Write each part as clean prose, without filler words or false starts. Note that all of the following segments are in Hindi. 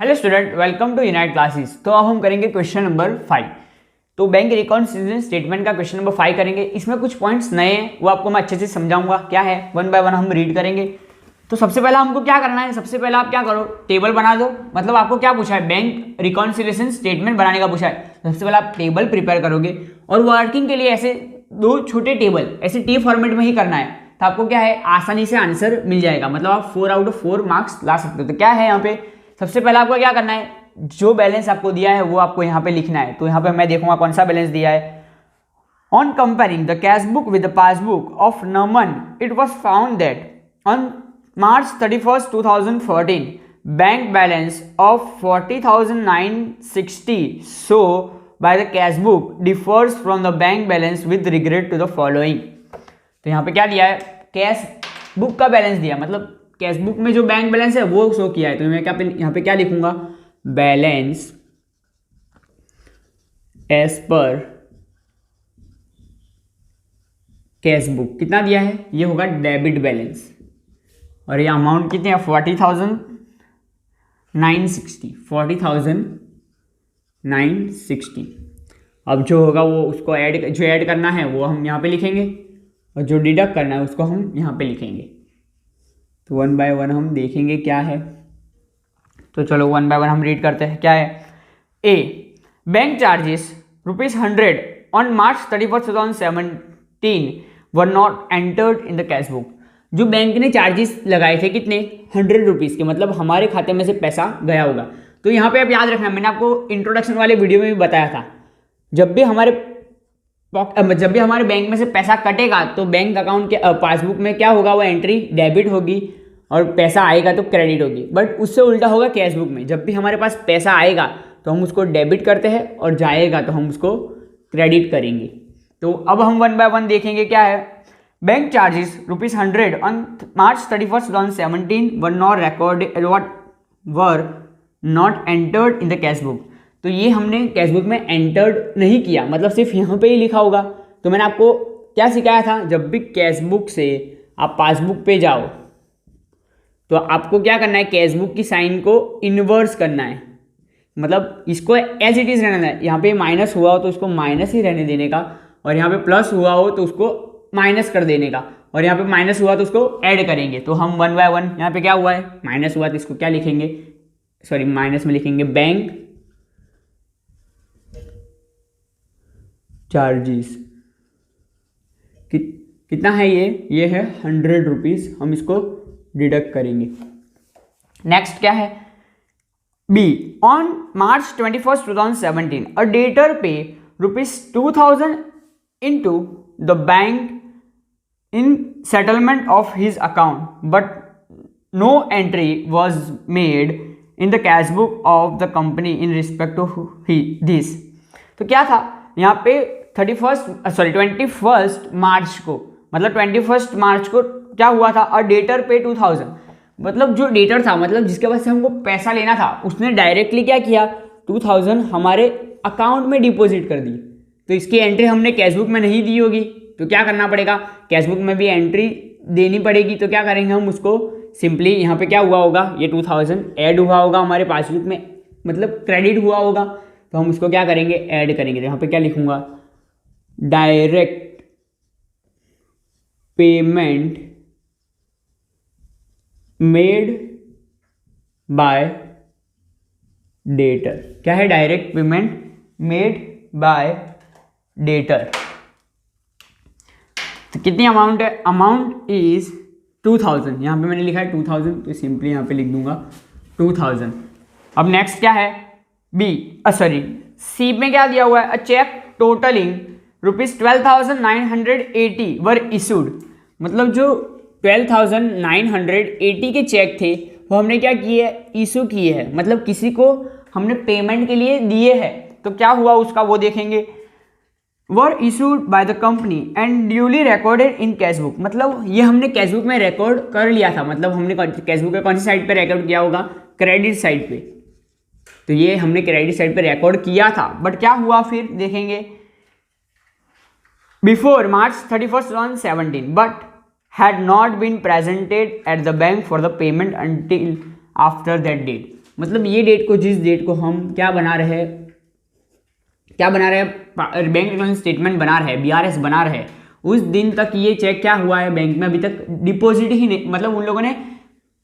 Hello student, welcome to Unite Classes. तो अब हम करेंगे क्वेश्चन नंबर 5। तो बैंक रिकॉन्सिलिएशन स्टेटमेंट का क्वेश्चन नंबर 5 करेंगे। इसमें कुछ पॉइंट्स नए हैं, वो आपको मैं अच्छे से समझाऊंगा क्या है। वन बाय वन हम रीड करेंगे। तो सबसे पहला हमको क्या करना है, सबसे पहले आप क्या करो, टेबल बना दो। मतलब आपको क्या पूछा है, बैंक रिकॉन्सिलिएशन स्टेटमेंट बनाने का पूछा है। सबसे पहले आप टेबल प्रिपेयर करोगे और वर्किंग के लिए ऐसे दो छोटे टेबल ऐसे टी फॉर्मेट में ही करना है। तो आपको क्या है, आसानी से आंसर मिल जाएगा। मतलब आप 4 आउट ऑफ 4 मार्क्स ला सकते हो। तो क्या है यहाँ पे, सबसे पहले आपको क्या करना है, जो बैलेंस आपको दिया है वो आपको यहाँ पे लिखना है। तो यहाँ पे मैं देखूंगा कौन सा बैलेंस दिया है। On comparing the cash book with the passbook of Naman, it was found that on March 31st 2014 bank balance of 40,960 so by the cash book differs from the bank balance with regard to the following। तो यहाँ पे क्या दिया है, कैश बुक का बैलेंस दिया, मतलब कैश बुक में जो बैंक बैलेंस है वो शो किया है। तो मैं क्या यहाँ पे क्या लिखूंगा, balance as per cash book कितना दिया है, ये होगा डेबिट बैलेंस। और ये अमाउंट कितनी है, 40,960। अब जो होगा वो उसको ऐड करना है वो हम यहाँ पे लिखेंगे, और जो डिडक्ट करना है उसको हम यहाँ पे लिखेंगे। तो वन बाय वन हम देखेंगे क्या है। तो चलो वन बाय वन हम रीड करते हैं क्या है। A, bank charges ₹100 on March 31st 2017 were not entered in the cash book. जो बैंक ने चार्जेस लगाए थे कितने, ₹100 के, मतलब हमारे खाते में से पैसा गया होगा। तो यहाँ पे आप याद रखना, मैंने आपको इंट्रोडक्शन वाले वीडियो में भी बताया था, जब भी हमारे बैंक में से पैसा कटेगा तो बैंक अकाउंट के पासबुक में क्या होगा, वो एंट्री डेबिट होगी और पैसा आएगा तो क्रेडिट होगी। बट उससे उल्टा होगा कैश बुक में, जब भी हमारे पास पैसा आएगा तो हम उसको डेबिट करते हैं और जाएगा तो हम उसको क्रेडिट करेंगे। तो अब हम वन बाय वन देखेंगे क्या है। Bank charges ₹100 on March 31st 2017 were not entered in the cash book. तो ये हमने कैश बुक में एंटर्ड नहीं किया, मतलब सिर्फ यहाँ पे ही लिखा होगा। तो मैंने आपको क्या सिखाया था, जब भी कैश बुक से आप पासबुक पे जाओ तो आपको क्या करना है, कैश बुक की साइन को इन्वर्स करना है। मतलब इसको एज इट इज़ रहना है। यहाँ पे माइनस हुआ हो तो उसको माइनस ही रहने देने का, और यहाँ पे प्लस हुआ हो तो उसको माइनस कर देने का, और यहाँ पे माइनस हुआ तो उसको ऐड करेंगे। तो हम वन बाय वन, यहाँ पे क्या हुआ है, माइनस हुआ तो इसको क्या लिखेंगे, सॉरी माइनस में लिखेंगे बैंक चार्जेस। कितना है ये है ₹100। हम इसको डिडक्ट करेंगे। नेक्स्ट क्या है, B, on March 21st 2017 a debtor pay ₹2,000 into the bank in settlement of his account, but no entry was made in the cash book of the company in respect to this। तो क्या था यहाँ पे 21st मार्च को, मतलब 21st मार्च को क्या हुआ था, अ डेटर पे 2,000, मतलब जो डेटर था, मतलब जिसके पास से हमको पैसा लेना था, उसने डायरेक्टली क्या किया, 2,000 हमारे अकाउंट में डिपॉजिट कर दी। तो इसकी एंट्री हमने कैश बुक में नहीं दी होगी, तो क्या करना पड़ेगा, कैश बुक में भी एंट्री देनी पड़ेगी। तो क्या करेंगे हम उसको, सिंपली यहाँ पे क्या हुआ होगा, ये 2,000 ऐड हुआ होगा हमारे पासबुक में, मतलब क्रेडिट हुआ होगा। तो हम उसको क्या करेंगे, ऐड करेंगे। तो यहाँ पे क्या लिखूंगा, direct payment made by debtor. क्या है, direct payment made by debtor. तो कितनी अमाउंट है, अमाउंट इज 2,000। यहाँ पे मैंने लिखा है 2,000, तो सिंपली यहाँ पे लिख दूंगा 2,000। अब नेक्स्ट क्या है, सी में क्या दिया हुआ है, अ चेक टोटलिंग ₹12,980 वर इशूड। मतलब जो 12,980 के चेक थे वो हमने क्या किए, इशू किए हैं, मतलब किसी को हमने पेमेंट के लिए दिए हैं। तो क्या हुआ उसका वो देखेंगे, वर issued by the company and duly recorded in cash book. मतलब ये हमने कैश बुक में रिकॉर्ड कर लिया था, मतलब हमने कैश बुक पे कौन सी साइड पे रिकॉर्ड किया होगा, क्रेडिट साइड पे। तो ये हमने क्रेडिट साइड पे रिकॉर्ड किया था, बट क्या हुआ फिर देखेंगे, before March 31st 2017 but had not been presented at the bank for the payment until after that date। मतलब ये डेट को, जिस डेट को हम क्या बना रहे हैं, बैंक रिकॉर्ड स्टेटमेंट बना रहे हैं, BRS बना रहे हैं, उस दिन तक ये चेक क्या हुआ है बैंक में, अभी तक डिपॉजिट ही नहीं, मतलब उन लोगों ने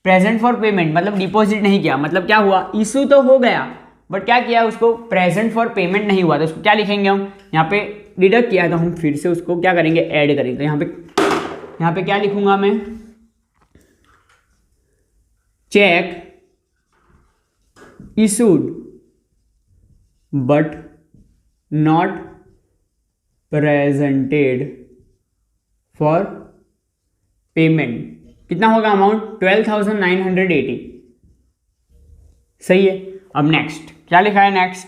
प्रेजेंट फॉर पेमेंट मतलब डिपॉजिट नहीं किया। मतलब क्या हुआ, इशू तो हो गया बट क्या किया, उसको प्रेजेंट फॉर पेमेंट नहीं हुआ। तो उसको क्या लिखेंगे हम, यहाँ पे डिडक्ट किया है तो हम फिर से उसको क्या करेंगे, ऐड करेंगे। तो यहाँ पे क्या लिखूंगा मैं, check issued but not presented for payment. कितना होगा अमाउंट, 12,980। सही है। अब नेक्स्ट क्या लिखा है, नेक्स्ट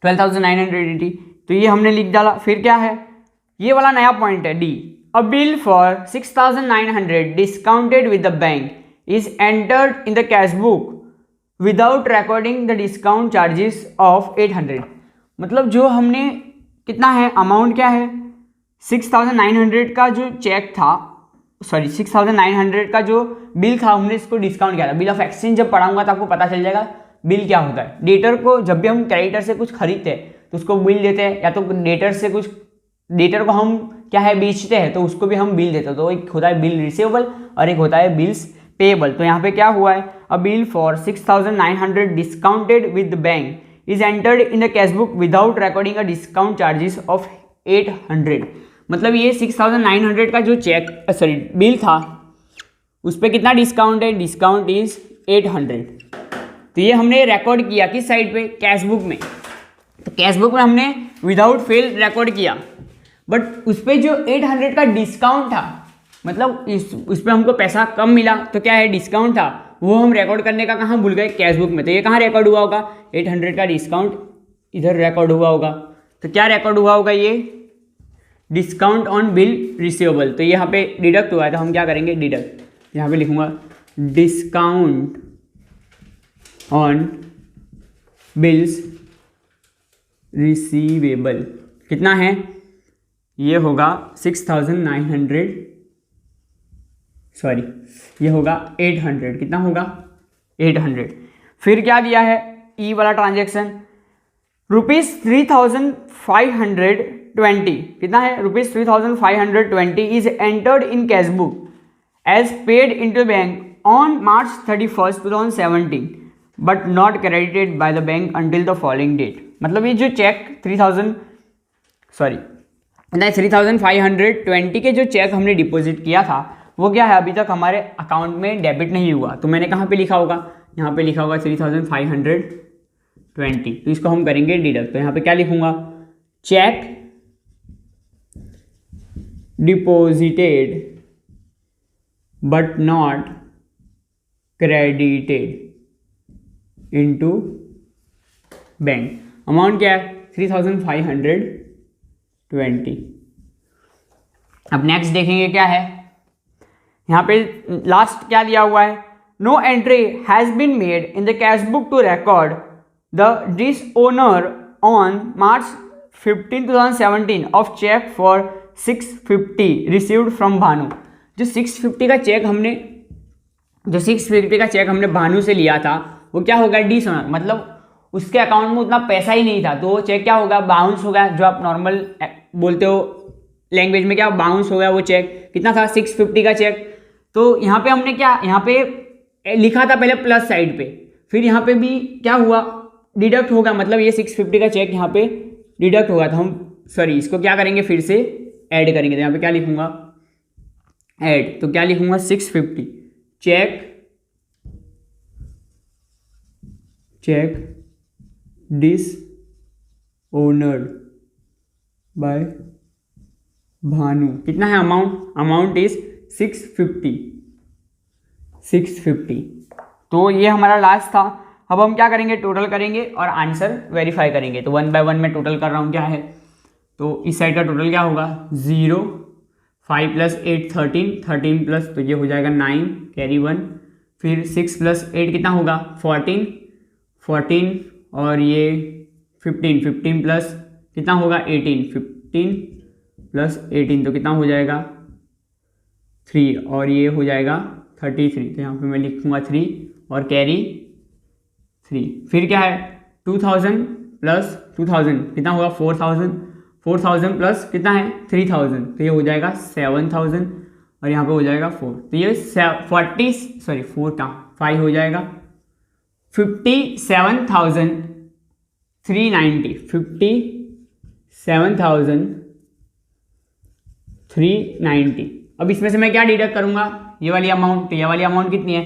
12,980, तो ये हमने लिख डाला। फिर क्या है, ये वाला नया पॉइंट है D, a bill for 6,900 discounted with the bank is entered in the cash book without recording the discount charges of 800। मतलब जो हमने कितना है अमाउंट, क्या है 6,900 का जो चेक था, सॉरी 6,900 का जो बिल था, हमने इसको डिस्काउंट किया था। बिल ऑफ एक्सचेंज जब पढ़ाऊंगा तो आपको पता चल जाएगा बिल क्या होता है। डेटर को जब भी हम क्रेडिटर से कुछ खरीदते हैं तो उसको बिल देते हैं, या तो डेटर को हम क्या है बेचते हैं तो उसको भी हम बिल देते हैं। तो एक होता है बिल रिसीवेबल और एक होता है बिल्स पेएबल। तो यहाँ पे क्या हुआ है, अ bill for 6,900 discounted with bank is entered in the cash book without recording a discount charges of 800। मतलब ये 6,900 का जो चेक सॉरी बिल था उस पर कितना डिस्काउंट है, डिस्काउंट इज 800। तो ये हमने रिकॉर्ड किया किस साइड पे, कैश बुक में। तो कैश बुक में हमने विदाउट फेल रिकॉर्ड किया, बट उस पर जो 800 का डिस्काउंट था, मतलब उस पर हमको पैसा कम मिला तो क्या है डिस्काउंट था, वो हम रिकॉर्ड करने का कहाँ भूल गए, कैश बुक में। तो ये कहाँ रिकॉर्ड हुआ होगा, 800 का डिस्काउंट इधर रिकॉर्ड हुआ होगा। तो क्या रिकॉर्ड हुआ होगा, ये डिस्काउंट ऑन बिल रिसीवेबल। तो यहाँ पे डिडक्ट हुआ है तो हम क्या करेंगे, डिडक्ट, यहाँ पे लिखूंगा डिस्काउंट ऑन बिल्स रिसीवेबल। कितना है, ये होगा 6,900, सॉरी ये होगा 800। कितना होगा 800। फिर क्या दिया है, ई वाला ट्रांजेक्शन ₹3,520। कितना है, ₹3,520 is entered in cash book as paid into bank on March 31, 2017 but not credited by the bank until the following date. मतलब ये जो चेक 3,520 के जो चेक हमने डिपॉजिट किया था वो क्या है, अभी तक हमारे अकाउंट में डेबिट नहीं हुआ। तो मैंने कहाँ पे लिखा होगा, यहाँ पे लिखा होगा 3,520। तो इसको हम करेंगे डिडक्ट। तो यहाँ पे क्या लिखूंगा, check deposited but not credited into bank. Amount क्या है 3,520। अब नेक्स्ट देखेंगे क्या है, यहाँ पे लास्ट क्या दिया हुआ है, no entry has been made in the cash book to record the dishonour on March 15, 2017 of cheque for 650 received from Bhanu. जो 650 का चेक हमने भानु से लिया था वो क्या होगा, डिसओनर, मतलब उसके अकाउंट में उतना पैसा ही नहीं था तो वो चेक क्या होगा, बाउंस होगा। जो आप नॉर्मल बोलते हो लैंग्वेज में, क्या बाउंस हो गया वो चेक। कितना था 650 का चेक। तो यहाँ पे हमने क्या, यहाँ पे लिखा था पहले प्लस साइड पे, फिर यहाँ पे भी क्या हुआ, डिडक्ट होगा। मतलब ये 650 का चेक यहाँ पे डिडक्ट होगा। तो हम सॉरी इसको क्या करेंगे, फिर से ऐड करेंगे। तो यहाँ पे क्या लिखूंगा, ऐड। तो क्या लिखूंगा 650 चेक डिसओनर्ड बाय भानु। कितना है अमाउंट इज 650। तो ये हमारा लास्ट था। अब हम क्या करेंगे, टोटल करेंगे और आंसर वेरीफाई करेंगे। तो 1 बाय 1 में टोटल कर रहा हूँ क्या है, तो इस साइड का टोटल क्या होगा 0, 5 + 8 13 प्लस, तो ये हो जाएगा 9 कैरी 1, फिर 6 + 8 कितना होगा 14 और ये 15 प्लस कितना होगा 18, 15 + 18 तो कितना हो जाएगा 3 और ये हो जाएगा 33। तो यहाँ पे मैं लिखूँगा 3 और कैरी 3। फिर क्या है 2000 प्लस 2000 कितना होगा 4000, 4000 प्लस कितना है 3000, तो ये हो जाएगा 7000 और यहाँ पे हो जाएगा 4, तो ये 5 हो जाएगा 57,390, 57,390। अब इसमें से मैं क्या डिडक्ट करूंगा, ये वाली अमाउंट, तो ये वाली अमाउंट कितनी है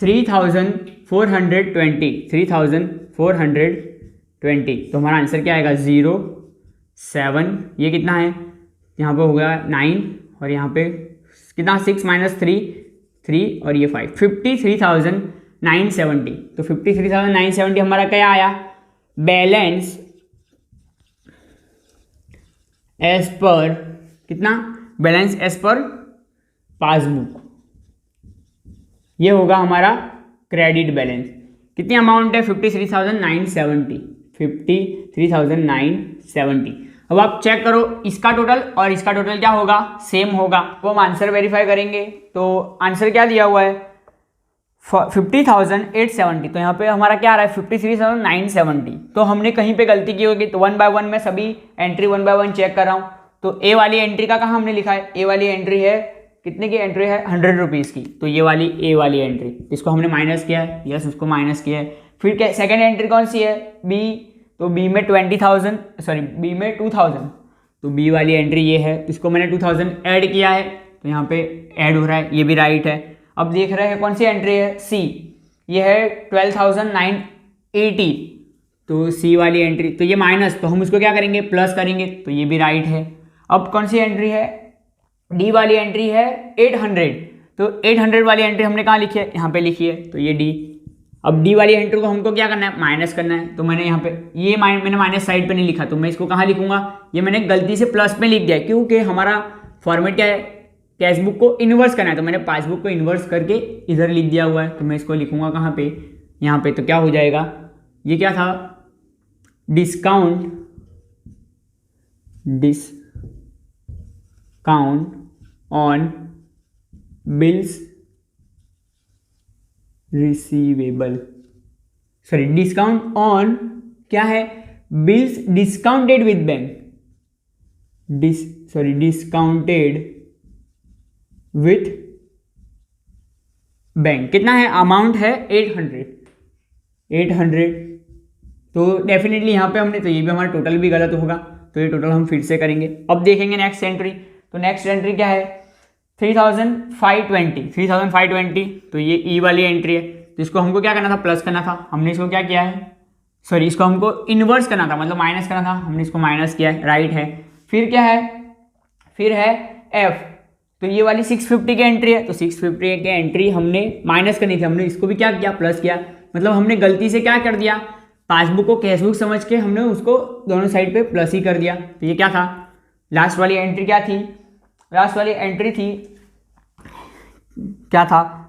3420, 3420, तो हमारा आंसर क्या आएगा 0 7, ये कितना है यहाँ पे हो गया 9 और यहाँ पे कितना 6 माइनस 3 और ये 5, 53,970। तो 53,970 हमारा क्या आया बैलेंस एज पर कितना, बैलेंस एज पर पासबुक, ये होगा हमारा क्रेडिट बैलेंस। कितनी अमाउंट है 53,970, 53,970। अब आप चेक करो इसका टोटल और इसका टोटल क्या होगा, सेम होगा। तो हम आंसर वेरीफाई करेंगे, तो आंसर क्या दिया हुआ है 50,870, तो यहाँ पे हमारा क्या आ रहा है 53,970। तो हमने कहीं पे गलती की होगी, तो 1 बाय 1 मैं सभी एंट्री 1 बाय 1 चेक कर रहा हूँ। तो ए वाली एंट्री का कहाँ हमने लिखा है, ए वाली एंट्री है कितने की एंट्री है 100 रुपीज़ की, तो ये वाली ए वाली एंट्री, इसको हमने माइनस किया है, यस उसको माइनस किया है। फिर क्या सेकेंड एंट्री कौन सी है बी, तो बी में 20,000 सॉरी बी में 2000, तो बी वाली एंट्री ये है, इसको मैंने 2000 ऐड किया है, तो यहाँ पे ऐड हो रहा है, ये भी राइट है। अब देख रहे हैं कौन सी एंट्री है सी, ये है 12,980, तो सी वाली एंट्री, तो ये माइनस, तो हम इसको क्या करेंगे प्लस करेंगे, तो ये भी राइट है। अब कौन सी एंट्री है डी वाली एंट्री है 800, तो 800 वाली एंट्री हमने कहाँ लिखी है, यहाँ पे लिखी है, तो ये डी। अब डी वाली एंट्री को हमको क्या करना है माइनस करना है, तो मैंने यहाँ पे ये मैंने माइनस साइड पे नहीं लिखा, तो मैं इसको कहाँ लिखूंगा, ये मैंने गलती से प्लस में लिख दिया क्योंकि हमारा फॉर्मेट क्या है कैशबुक को इन्वर्स करना है, तो मैंने पासबुक को इन्वर्स करके इधर लिख दिया हुआ है, तो मैं इसको लिखूंगा कहाँ पे यहाँ पे, तो क्या हो जाएगा ये क्या था discount on bills receivable, sorry discount on क्या है bills discounted with bank, discounted with bank, कितना है अमाउंट है 800, तो डेफिनेटली यहाँ पे हमने, तो ये भी हमारा टोटल भी गलत होगा, तो ये टोटल हम फिर से करेंगे। अब देखेंगे नेक्स्ट एंट्री, तो नेक्स्ट एंट्री क्या है 3,520, तो ये ई वाली एंट्री है, तो इसको हमको क्या करना था प्लस करना था, हमने इसको क्या किया है सॉरी इसको हमको इन्वर्स करना था, मतलब माइनस करना था, हमने इसको माइनस किया है, राइट है। फिर क्या है फिर है एफ, तो ये वाली 650 की एंट्री है, तो 650 की एंट्री हमने माइनस करनी थी, हमने इसको भी क्या किया प्लस किया, मतलब हमने गलती से क्या कर दिया पासबुक को कैशबुक समझ के हमने उसको दोनों साइड पे प्लस ही कर दिया। तो ये क्या था लास्ट वाली एंट्री क्या थी, लास्ट वाली एंट्री थी क्या था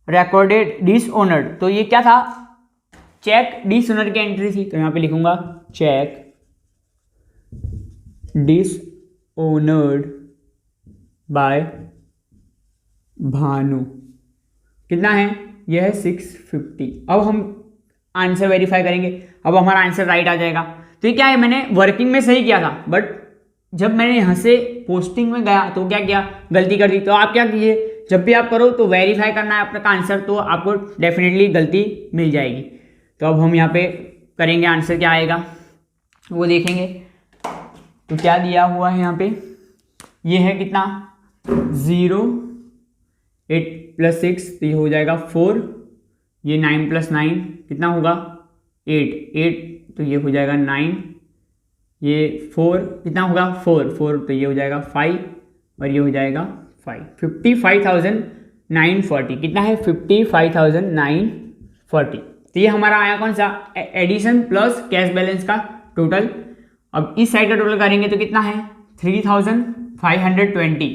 रिकॉर्डेड डिसऑनर्ड, तो ये क्या था चेक डिसऑनर की एंट्री थी, तो यहाँ पे लिखूंगा चेक डिसऑनर्ड बाय भानु, कितना है यह है 650। अब हम आंसर वेरीफाई करेंगे, अब हमारा आंसर राइट आ जाएगा। तो ये क्या है मैंने वर्किंग में सही किया था, बट जब मैंने यहाँ से पोस्टिंग में गया तो क्या किया गलती कर दी। तो आप क्या कीजिए जब भी आप करो तो वेरीफाई करना है अपना आंसर, तो आपको डेफिनेटली गलती मिल जाएगी। तो अब हम यहाँ पे करेंगे आंसर क्या आएगा वो देखेंगे। तो क्या दिया हुआ है यहाँ पे, ये है कितना 0 8 + 6, तो ये हो जाएगा 4, ये 9 + 9 कितना होगा 8, तो ये हो जाएगा 9, ये 4 कितना होगा 4, तो ये हो जाएगा 5 और ये हो जाएगा 5, 55,940 कितना है 55,940। तो ये हमारा आया कौन सा एडिशन प्लस कैश बैलेंस का टोटल। अब इस साइड का टोटल करेंगे तो कितना है 3,520,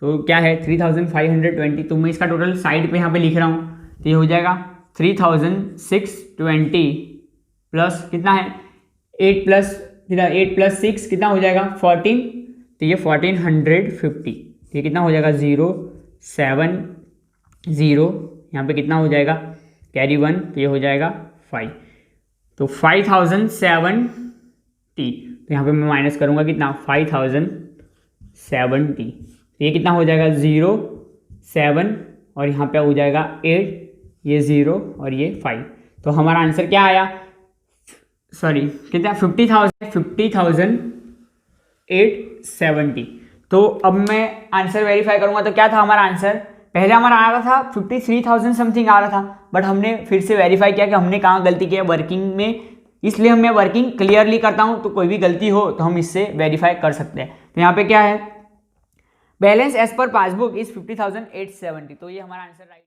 तो क्या है 3,520, तो मैं इसका टोटल साइड पे यहाँ पे लिख रहा हूँ, तो ये हो जाएगा 3,620 प्लस कितना है 8 + 6 कितना हो जाएगा 14, तो ये 1,450, ये कितना हो जाएगा 0 7 0, यहाँ पे कितना हो जाएगा कैरी 1, तो ये हो जाएगा 5। तो 5070, तो यहाँ पे मैं माइनस करूँगा कितना 5070, तो ये कितना हो जाएगा 0 7 और यहाँ पे हो जाएगा 8, ये 0 और ये 5। तो हमारा आंसर क्या आया, सॉरी कितना 50,870। तो अब मैं आंसर वेरीफाई करूँगा, तो क्या था हमारा आंसर, पहले हमारा आ रहा था 53,000 समथिंग आ रहा था, बट हमने फिर से वेरीफाई किया कि हमने कहाँ गलती किया वर्किंग में, इसलिए मैं वर्किंग क्लियरली करता हूँ, तो कोई भी गलती हो तो हम इससे वेरीफाई कर सकते हैं। तो यहाँ पे क्या है, balance as per passbook is 50,870, तो ये हमारा आंसर राइट।